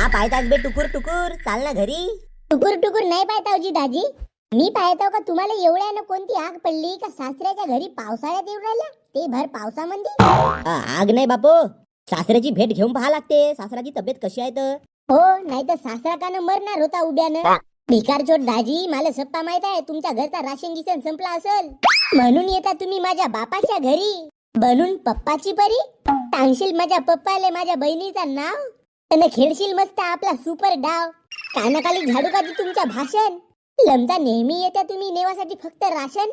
का पाहतास बे टुकुर टुकुर? चाल ना घरी. टुकुर टुकुर नाही पाहतावजी दाजी. मी पाहताव का तुम्हाला एवढ्यानं कोणती आग पडली का सासऱ्याच्या घरी पावसाळ्यात येऊन राहिल्या ते भर पावसामध्ये? आग नाही बापू, सासऱ्याची भेट घेऊन पाहा लागते. सासऱ्याची तब्येत कशी आहे तर? हो, नाही तर सासरा कानं मरणार होता उद्यानं. भिकारचोट दाजी, मला सप्पा माहित आहे तुमच्या घरचा राशन गिशन संपला असेल म्हणून येता तुम्ही माझ्या बापाच्या घरी बनून पप्पाची परी. सांगशील माझ्या पप्पाले माझ्या बहिणीचा नाव आणि खेळशील मस्त आपला सुपर डाव. कानाखाली झाडू का तुमच्या भाषण लमता नेहमी येत्या तुम्ही नेवासाठी फक्त राशन.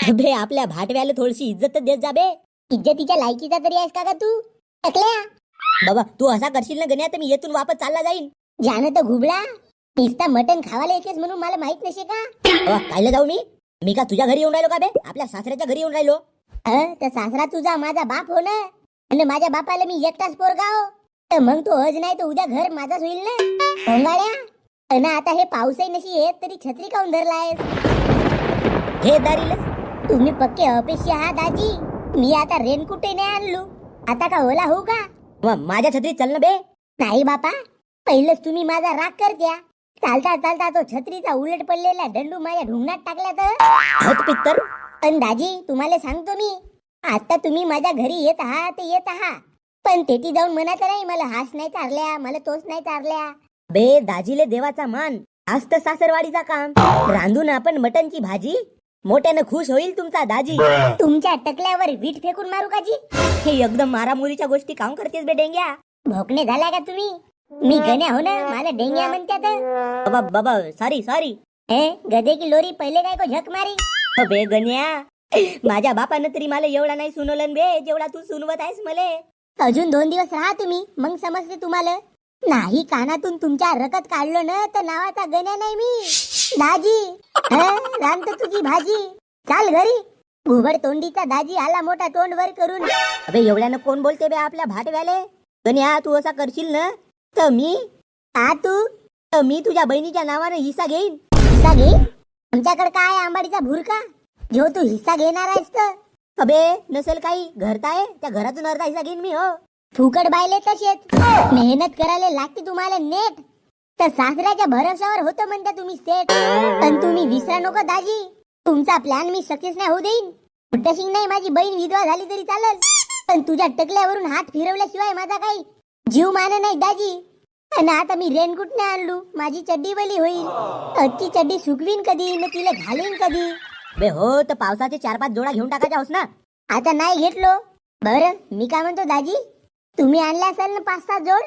अबे आपल्या भाटव्याला थोडीशी इज्जत तर देत जा बे. इज्जतीच्या लायकीचा तरी आहेस का तू टकल्या? बाबा तू असा करशील ना गण्या तर मी येथून वापस चालला जाईन. जाणं तर घुबडा, नुसता मटण खावायला येतेस म्हणून मला माहित नसे का? कायला जाऊ मी का तुझ्या घरी येऊन राहिलो का बे? आपल्या सासऱ्याच्या घरी येऊन राहिलो. तर सासरा तुझा माझा बाप हो ना, आणि माझ्या बापाला मी एकटाच पोरगा हो. तर मग तो आज नाही तर उद्या घर माझाच होईल ना भोंगाड्या. अन आता हे पाऊसही नशी येत तरी छत्री काऊन धरलायस? हे दारीला तुम्ही पक्के अपेक्षी आहात दाजी. मी आता रेनकोट नाही आणलो, आता का ओला होऊ का? माझ्या छत्रीत चल ना बे. नाही बापा, पहिलंच तुम्ही माझा राग करत्या. चालता चालता तो छत्रीचा उलट पडलेला दंडू माझ्या ढुंगणात टाकला तर हत पित्तर. पण दाजी तुम्हाला सांगतो मी, आता तुम्ही माझ्या घरी येत आहात पण तेथे जाऊन म्हणायचं नाही मला हास नाही चारल्या, मला तोच नाही चारल्या. बे दाजीले देवाचा मान, आज तर सासरवाडीचा काम. रांधून आपण मटनची भाजी, मोठ्यानं खुश होईल तुमचा दाजी. तुमच्या टकल्यावर वीट फेकून मारू का जी? हे एकदम मारामुरीच्या गोष्टी काम करतेस बे डेंग्या. भोकणे झाल्या का तुम्ही? मी गण्या हो ना, मला डेंग्या म्हणतात. बाबा बाबा सॉरी हे गधे की लोरी पहिले काय को झक मारी? बे गण्या, माझ्या बापानं तरी मला एवढा नाही सुनवलं बे जेवढा तू सुनवत आहेस मले. अजून 2 दिवस राहा तुम्ही, मग समजते तुम्हाला. नाही कानातून तुमच्या रकत काढलो ना तर नावाचा गण्या नाही मी दाजी. रांत तुझी भाजी, चाल घरी. घुबड तोंडीचा दाजी आला मोठा तोंड वर करून. अबे एवढ्यानं कोण बोलते बे आपल्या भाटव्याले? गण्या तू असा करशील ना तर मी तुझ्या बहिणीच्या नावानं हिस्सा घेईन. हिस्सा घे? आमच्याकडे काय आंबाडीचा भुरका जो तू हिस्सा घेणार आहेस तर? अबे नसेल काही घरता आहे त्या घरातून अर्धा हिस्सा घेईन मी. हो फुकट बायले तसेच मेहनत करायला लागते तुम्हाला नेट. तर सासऱ्याच्या भरोशावर होतं म्हणता तुम्ही सेट. पण तुम्ही विसरा नको दाजी, तुमचा प्लॅन मी सक्सेस नाही होऊ देईन. कुठशिंग नाही माझी बहीण विधवा झाली तरी चालेल, पण तुझ्या टकल्यावरून हात फिरवल्याशिवाय माझा काही जीव मान नाही दाजी. आणि आता मी रेनकोट नाही आणलो, माझी चड्डी वली होईल. आजची चड्डी सुकवीन कधी न तिला घालीन कधी? बे हो तर पावसाचे 4-5 जोडा घेऊन टाकायच्या होस ना. आता नाही घेतलो. बरं मी काय म्हणतो दाजी, तुम्ही आणले असाल ना 5-6 जोड?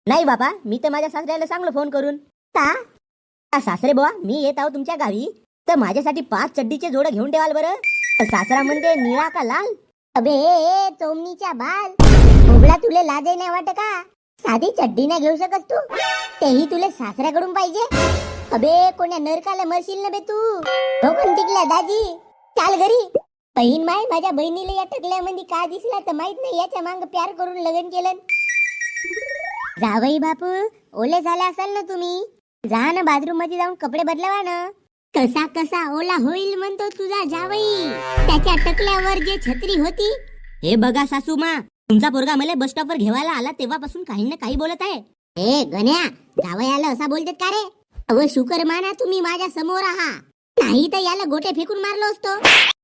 नाही बाबा, मी तर माझ्या सासऱ्याला सांगलो फोन करून. का सासरे बुवा मी येत आहो तुमच्या गावी, तर माझ्यासाठी 5 चड्डीचे जोड घेऊन ठेवाल बरं. सासरा म्हणते निळा का लाल? अबे चोमनीच्या बाल उबला, तुले लाजे नाही वाटत का? साधी चड्डी नाही घेऊ शकत तू, तेही तुले सासऱ्याकडून पाहिजे? अबे कोण्या नरकाला मरशील ना बे तू. ठोकून टिकल्या दाजी, चाल घरी. बहीण माय माझ्या बहिणीला या टकल्यामध्ये का दिसला तर माहित नाही, याच्या मांग प्यार करून लग्न केलं. जावई बापू ओले झाले असाल ना तुम्ही, जा ना बाथरूम मध्ये जाऊन कपडे बदलावा ना. कसा कसा ओला होईल म्हणतो तुझा जावई, त्याच्या टकल्यावर जे छत्री होती. हे बघा सासूमा, तुमचा पोरगा मला बस स्टॉपवर घेवायला आला तेव्हापासून काही ना काही बोलत आहे. ए गण्या, जावयाला असा बोलतात का रे? अव शुकर माना तुम्ही माझ्या समोर आहात, नाही तर याला गोटे फेकून मारलो असतो.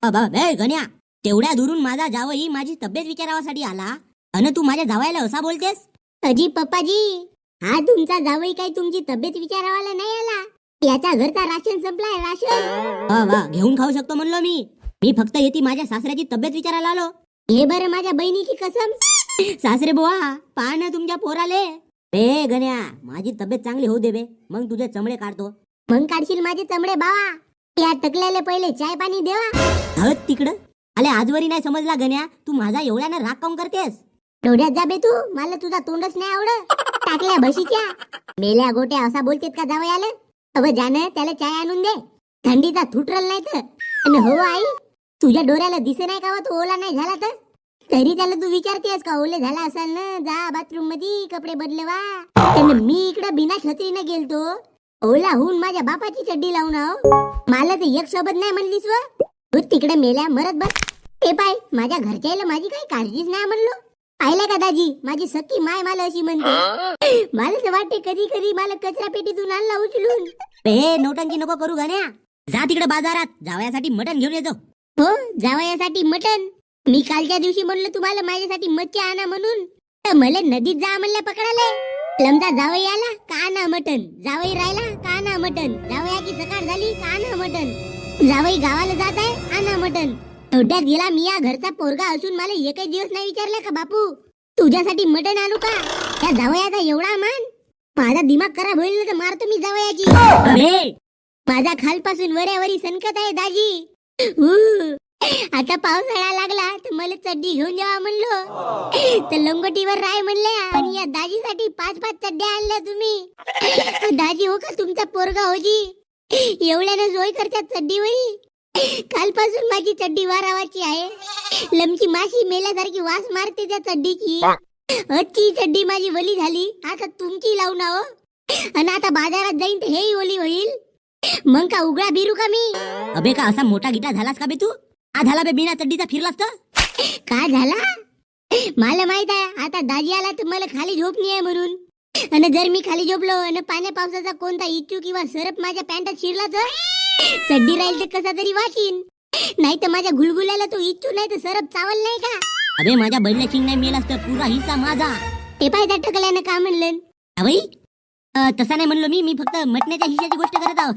अबा बे गण्या, तेवढ्या दुरून माझा जावई माझी तब्येत विचारावासाठी आला आणि तू माझ्या जावयाला असा बोलतेस? अजी पप्पाजी, हा तुमचा जावई काही तुमची तब्येत विचारावाला नाही आला, याच्या घरचा राशन संपलाय राशन. वा घेऊन खाऊ शकतो म्हणलो मी फक्त येते माझ्या सासऱ्याची तब्येत विचारायला आलो. हे बरं माझ्या बहिणीची कसम. सासरे बुवा पहा ना तुमच्या पोराले. बे गण्या, माझी तब्येत चांगली होऊ दे बे, मग तुझे चमडे काढतो. मग काढशील माझे चमडे बावा? या टकल्याला पहिले चाय पाणी देवा. हत तिकडं आले, आजवरी नाही समजला गण्या, तू माझा एवढ्यानं राग काऊन करतेस? डोळ्यात जा बे तू, मला तुझा तोंडच नाही आवडत. टाकल्या बशीच्या मेल्या गोट्या असा बोलतेत का जावयाला? अव जाणं त्याला चाय आणून दे, थंडीचा थुटरल नाही तर. आणि हो आई, तुझ्या डोळ्याला दिसे नाही का तो ओला नाही झाला तर? तरी त्याला तू विचारतेस का ओले झाला असाल ना, जा बाथरूम मध्ये कपडे बदलवा. आणि मी इकडे बिना छत्रीने गेलतो, ओला होऊन माझ्या बापाची चड्डी लावून मला तर एक शब्द नाही म्हणलीस व. तू तिकडे मेल्या मरत बस. ए पाय, माझ्या घरच्याला माझी काही काळजीच नाही म्हणलो. पाहिलं का दाजी, माझी सख्खी माय मला अशी म्हणते. मला तर वाटते कधी कधी मला कचरा पेटीतून आणला उचलून. हे नोटांची नको करू गण्या. जा तिकडे बाजारात जावयासाठी मटण घेऊन येतो. हो, जावयासाठी मटण. मी कालच्या दिवशी म्हणलं तुम्हाला माझ्यासाठी मच्छी आणा म्हणून, तर मला नदीत जा म्हणलं पकडाले. लमचा जावई आला का आणा मटण, जावई राहिला का आणा मटण, जावयाची सकाळ झाली का आणा मटण, जावई गावाला जात आहे आणा मटण. थोड्यात गेला मी या घरचा पोरगा असून मला एकच दिवस नाही विचारला का बापू तुझ्यासाठी मटण आणू का. त्या जावयाचा एवढा मान, माझा दिमाग खराब होईल ना तर मारतो मी जावयाची. अबे माझा खालपासून वऱ्यावरी सनकत आहे दाजी. आता पावसाळा लागला तर मला चड्डी घेऊन जावा म्हणलो, तर लंगोटीवर राय म्हणले आणि या दाजीसाठी 5-5 चड्ड्या आणल्या तुम्ही. दाजी हो का तुमचा पोरगा होजी, एवढ्यानं सोय करतात चड्डीवरी. कालपासून माझी चड्डी वारावाची आहे. लमची माशी मेल्यासारखी वास मारते त्या चड्डीची. अच्छी चड्डी माझी वली झाली, आता तुमची लावून हो. आणि आता बाजारात जाईन तर हेही ओली होईल. मग का उघडा बिरू का मी. अबे का असा मोठा गिटा झालास का बे तू. आ झाला बे बिना चड्डीचा फिरलास तर. का झाला मला माहित आहे. आता दाजी आला तर मला खाली झोप नाही आहे म्हणून. आणि जर मी खाली झोपलो आणि पाण्या पावसाचा कोणता इच्छू किंवा सरप माझ्या पॅन्टात शिरला तर चड्डी राहील तर कसा तरी वाचीन. नाही तर माझ्या गुलगुल्याला तो इच्छू नाही तर सरप चावल नाही का. अबे माझ्या बैलला शिंग नाही मेलास तर पुरा हिस्सा माझा. ते पाहिजे टकल्यानं का म्हणलं. अबई तसा नाही म्हणलो मी फक्त मटण्याच्या हिश्श्याची गोष्ट करत आहो.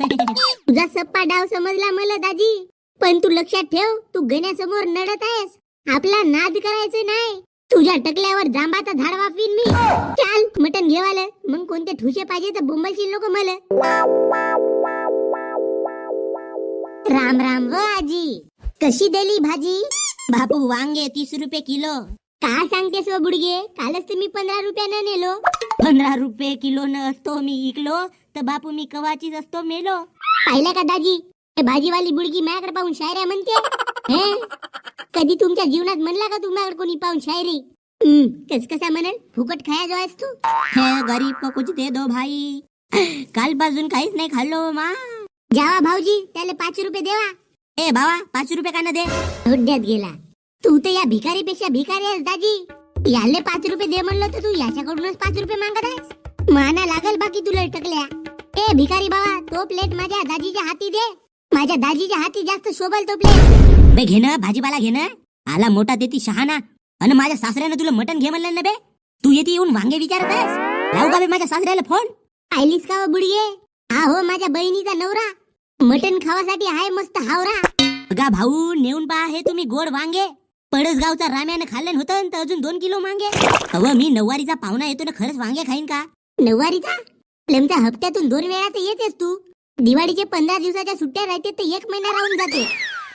तुझा सप्पा डाव समजला मला दाजी, पण तू लक्षात ठेव तू गण्यासमोर नडत आहेस. आपला नाद करायचं नाही. तुझ्या टकल्यावर जांबाचा झाड वापवीन मी. चाल मटण घेवाल, मग कोणते ठुसे पाहिजे तर बोंबलशील नको मला. राम राम व आजी, कशी दिली भाजी. बापू वांगे 30 रुपये किलो. का सांगतेस व बुडगे, कालच तर मी 15 रुपयानं नेलो. 15 रुपये किलो न असतो मी इकलो तर बापू मी कवाचीच असतो मेलो. पाहिलं का दाजी, हे भाजीवाली बुडगी माझ्याकडे पाहून शायऱ्या म्हणते. हे कधी तुमच्या जीवनात म्हणला का तुम्हाला कोणी पाहून शायरी. कस कसा म्हणल, फुकट खाया जो आहेस तू. हे गरीब को कुछ दे दो भाई, कालपासून काहीच नाही खाल्लो मा. जावा भाऊजी, त्याला 5 रुपये देवा. ए भावा 5 रुपये का न दे. धोड्यात गेला तू तर. या भिकारीपेक्षा भिकारी आहेस दाजी. याले 5 रुपये दे म्हणलं तर तू याच्याकडूनच 5 रुपये मागत आहेस. माना लागल बाकी तुला टकल्या. ए भिकारी बाबा, तो प्लेट माझ्या दाजीच्या हाती दे. माझ्या दाजीच्या हाती जास्त शोभल तो प्लेट. बे घेणं भाजीपाला घेणं. आला मोठा देती शहाणा. आणि माझ्या सासऱ्यानं तुला मटण घे म्हणलं ना बे. तू येते येऊन वांगे विचारत आहेस. लावू का बे माझ्या सासऱ्याला फोन. आयलीस का व बुडगे. हा हो माझ्या बहिणीचा नवरा. मटण खावासाठी आहे मस्त हावरा. बघा भाऊ नेऊन पहा हे तुम्ही गोड वांगे. पडसगावचा राम्यानं खाल्लं होतं तर अजून 2 किलो मांगे. अव मी नववारीचा पाहुणा येतो ना, खरंच वांगे खाईन का. नववारीचा लमच्या हप्त्यातून 2 वेळा तर येतेस तू. दिवाळीचे 15 दिवसाच्या सुट्ट्या राहते तर 1 महिना राहून जाते.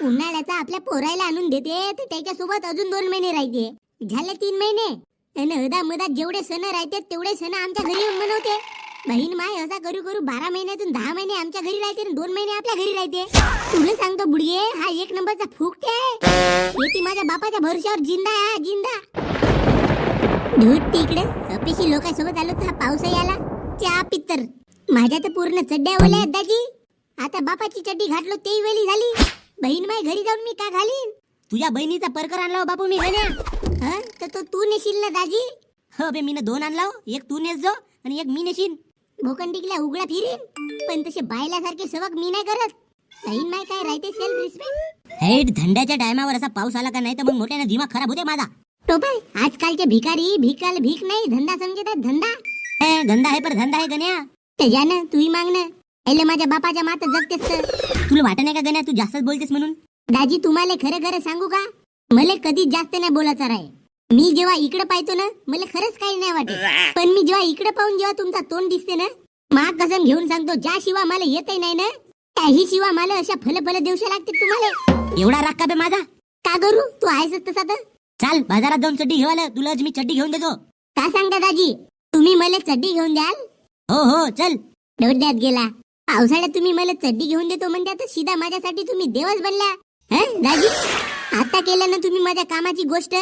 उन्हाळ्याचा आपल्या पोरायला आणून देते तर त्याच्यासोबत अजून 2 महिने राहते. झाले 3 महिने. आणि अदा मधात जेवढे सण राहते तेवढे सण आमच्या घरी येऊन मनवते. बहीण माय असा करू करू 12 महिन्यातून 10 महिने आमच्या घरी राहते आणि 2 महिने आपल्या घरी राहते. तुला सांगतो बुडगे, हा 1 नंबरचा फुकटे आहे. ती माझ्या बापाच्या भरोश्यावर जिंदा आहे जिंदा. धूत तिकडे अपेशी लोकांसोबत आलो तर हा पावसाही आला. च्या पित्तर माझ्या तर पूर्ण चड्ड्या ओल्या आहेत दाजी. आता बापाची चड्डी घातलो तेही वेली झाली. बहीण माय घरी जाऊन मी का घालीन. तुझ्या बहिणीचा परकर आणला हो बापू मी गण्या. तर तो तू नेशील ना दाजी. हो बे मी 2 आणला हो. एक तू नेस जो आणि एक मी नेशीन. भोकंडिकल्या उघडा फिरीन, पण तसे बायल्यासारखे सबक मी नाही करत. बहीण माय काय राहते सेल्फ रिस्पेक्ट. हेट धंद्याच्या टायमावर असा पाऊस आला का नाही तर मग मोठ्याने दिमाग खराब होते माझा. टोपाय आजकालचे भिकारी भिकाल भीक नाही धंदा समजतात धंदा. हे धंदा आहे पर धंदा आहे गण्या. त्याच्यानं तूही मागणं पहिले माझ्या बापाच्या मात जगतेस तर. तुला वाटत नाही का गण्या तू जास्तच बोलतेस म्हणून. दाजी तुम्हाला खरं खरं सांगू का, मला कधीच जास्त नाही बोलायचं राय. मी जेव्हा इकडे पाहतो ना मला खरंच काही नाही वाटत. पण मी जेव्हा इकडे पाहून जेव्हा तुमचा तोंड दिसते ना, माग कसम घेऊन सांगतो ज्या शिवा मला येतही नाही ना त्याही शिवा मला अशा फल देऊशा लागते तुम्हाला. एवढा राग का बे माझा. का करू, तू आहेस तसा तर. चाल बाजारात जाऊन चड्डी घेवायला, तुला आज मी चड्डी घेऊन देतो. का सांगता दाजी, तुम्ही मला चड्डी घेऊन द्याल. हो हो चल. डोड्यात गेला. पावसाळ्यात तुम्ही मला चड्डी घेऊन देतो म्हणता तर सीधा माझ्यासाठी तुम्ही देवच बनला. दाजी आता केलं ना तुम्ही माझ्या कामाची गोष्ट.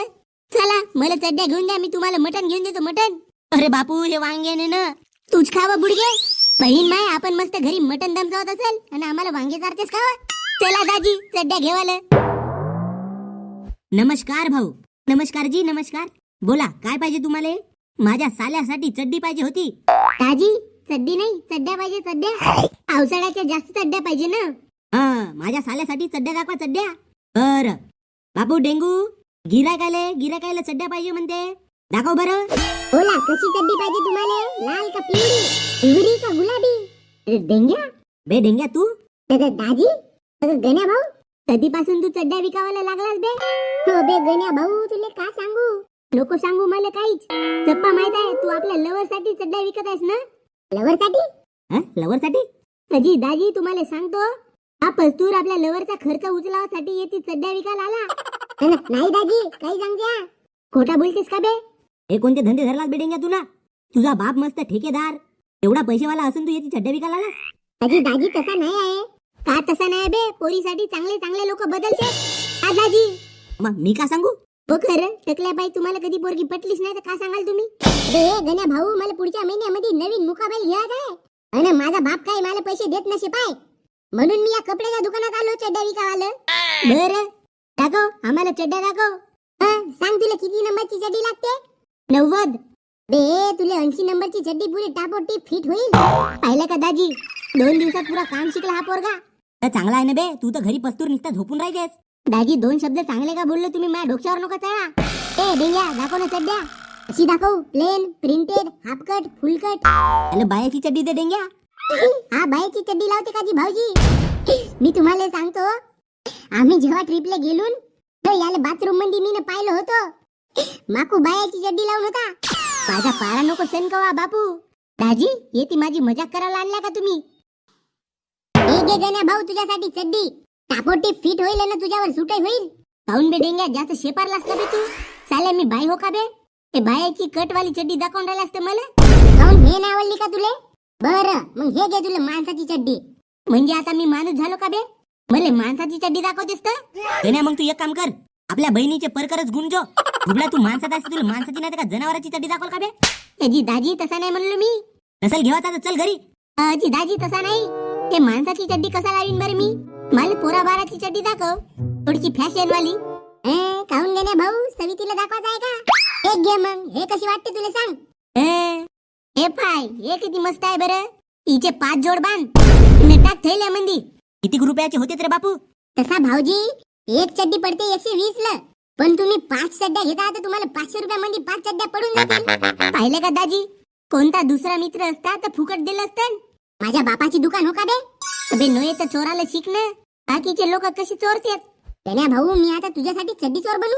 चला मला चड्ड्या घेऊन द्या, मी तुम्हाला मटण घेऊन देतो मटण. अरे बापू हे वांगे ने ना. तूच खावा बुडगे. बहीण माय आपण मस्त घरी मटण दमचावत असेल आणि आम्हाला वांगे चारतेस खावा. चला दाजी चड्ड्या घेवाल. नमस्कार भाऊ. नमस्कार जी नमस्कार. बोला काय पाहिजे तुम्हाला? माझ्या साल्यासाठी चड्डी पाहिजे होती. दाजी चड्डी नाही चड्ड्या पाहिजे चड्ड्या. पावसाळ्याच्या जास्त चड्ड्या पाहिजे ना. हा माझ्या साल्यासाठी चड्ड्या दाखवा चड्ड्या. बर बापू डेंगू गिरायकायला चड्ड्या पाहिजे म्हणते. दाखव बरं. बोला कशी चड्डी पाहिजे तुम्हाला? लाल का पिवळी, हिरवी का गुलाबी? डेंग्या बे डेंग्या तू दाजी गण्या भाऊ कधीपासून तू चड्ड्या विकावायला लागलास बे? हो बे गण्या भाऊ तुला का सांगू, नको सांगू मला काहीच. चप्पा माहित आहे तू आपल्या लवर साठी चड्ड्या विकत आहेस ना? लवर साठी? लवर साठी? अजी दाजी तुम्हाला सांगतो, हा पस्तूर आपल्या लवरचा खर्च उचलावासाठी येते चड्ड्या विकायला आला. नाही दाजी काही सांगत्या, खोटा बोलतेस का बे? हे कोणते धंदे धरलास बे डेंग्या तू ना? तुझा बाप मस्त ठेकेदार, एवढा पैसेवाला असून तू याची चड्ड्या विकायला आलास? अजी दाजी तसा नाही आहे. का तसा नाही बे? पोरीसाठी चांगले चांगले लोक बदलते. हा दाजी मग मी का सांगू? हो खरं टकल्या बाई तुम्हाला कधी पोरगी पटलीच नाही तर का सांगाल तुम्ही? बे गण्या भाऊ मला पुढच्या महिन्यामध्ये नवीन मुकाबेल घ्यायचा आहे आणि माझा बाप काय मला पैसे देत नसे पाय, म्हणून मी या कपड्याच्या दुकानात आलो चड्ड्या विकायला. बरं दाखव आम्हाला चड्ड्या दाखव. सांग तुला किती नंबरची चड्डी लागते? 90. बे तुला 80 नंबरची चड्डी पुरी टापोटीप फिट होईल. पाहिलं का दाजी 2 दिवसात पुरा काम शिकला हा पोरगा. तर चांगला आहे ना बे, तू तर घरी पस्तूर नुसता झोपून राहायचेस. दाजी 2 शब्द चांगले का बोललो तुम्ही? माझ्या डोक्यावर नका चढा. ए डेंग्या दाखव ना चड्ड्या. अशी दाखव, plain, printed, half cut, full cut. अरे बायाची चड्डी दे डेंग्या. हा बायची चड्डी लावते का जी भाऊजी? मी तुम्हाला सांगतो, आम्ही जेव्हा ट्रिपला गेलो तर याला बाथरूम मध्ये मी पाहिलं होतं, माकू बायाची चड्डी लावून होता. माझा पारा नको सण कवा बापू. दाजी येती माझी मजाक करायला आणल्या का तुम्ही? हे घे गण्या भाऊ तुझ्यासाठी चड्डी, टापोटी फिट होईल ना तुझ्यावर सुटाई होईल. काऊन बे डेंग्या जास्त शेपारलास का बे तू? साले मी बाई हो का बे? ते बायाची कटवाली चड्डी दाखवून राहिला असतं मला. काऊन हे नाही आवडली का तुले? बरं मग हे घे तुला माणसाची चड्डी. म्हणजे आता मी माणूस झालो का बे? मला माणसाची चड्डी दाखवतेस तर? डेंग्या मग तू एक काम कर, आपल्या बहिणीचे परकरच गुंजो. तुला तू माणसात असते, तुला माणसाची नाही तर का जनावराची चड्डी दाखवल का बे? अजी दाजी तसा नाही म्हणलो मी. नसल घेवाचा तर चल घरी. अजी दाजी तसा नाही. ते माणसाची चड्डी कसा लावीन बरं मी? मला पोरा बाराची चड्डी दाखव, थोडीशी फॅशन वाली. काऊन गेल्या भाऊ सवितीला दाखवायचं आहे का? एक घे मग. हे कशी वाटते तुला सांग? हे पाय हे किती मस्त आहे बरं. हिचे 5 जोड बांध टाक थैल्या मंदी. किती रुपयाचे होते रे बापू? तसा भाऊजी एक चड्डी पडते 120 ला, पण तुम्ही 5 चड्ड्या घेता तर तुम्हाला 500 रुपयामध्ये 5 चड्ड्या पडून जातील. पाहिलं का दाजी? कोणता दुसरा मित्र असता तर फुकट दिलं असतं. माझ्या बापाची दुकान हो का बे? अबे नोये तर चोराला शिक ना. बाकीचे लोक कशी चोरतात. त्याने भाऊ मी आता तुझ्यासाठी चड्डी चोर बनू?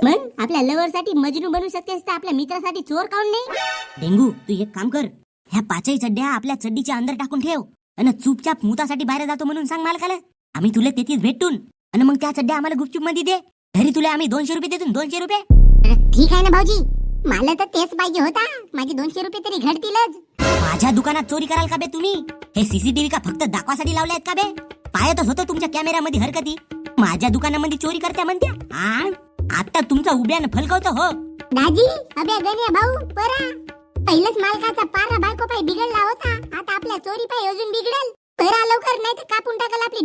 मग आपल्या लवर साठी मजनू बनू शकतेस तर आपल्या मित्रासाठी चोर काऊन नाही? डेंगू तू एक काम कर, ह्या 5ही चड्ड्या आपल्या चड्डीच्या अंदर टाकून ठेव आणि चुपचाप मुतासाठी बाहेर जातो म्हणून सांग मालकाला. आम्ही तुला तेथीच भेटून आणि मग त्या चड्ड्या आम्हाला गुपचूप मध्ये दे. घरी तुला आम्ही 200 रुपये देतो. 200 रुपये ठीक आहे ना भाऊजी, मला तर तेच पाहिजे होता. माझे 200 रुपये तरी घडतीलच. माझ्या दुकानात चोरी कराल का बे तुम्ही? हे सीसीटीव्ही का फक्त दाखवासाठी लावले आहेत का बे? पाहतच होतो तुमच्या कॅमेऱ्यामध्ये हरकती. माझ्या दुकानामध्ये चोरी करत्या म्हणत्या. आता तुमचा उभ्यानं फलकवतो हो. दाजी अबे गण्या भाऊ परा, पहिलंच मालकाचा पारा बायको पाय बिघडला होता, आता आपल्या चोरी पाय अजून बिघडल. परा लवकर नाही तर कापून टाकल आपली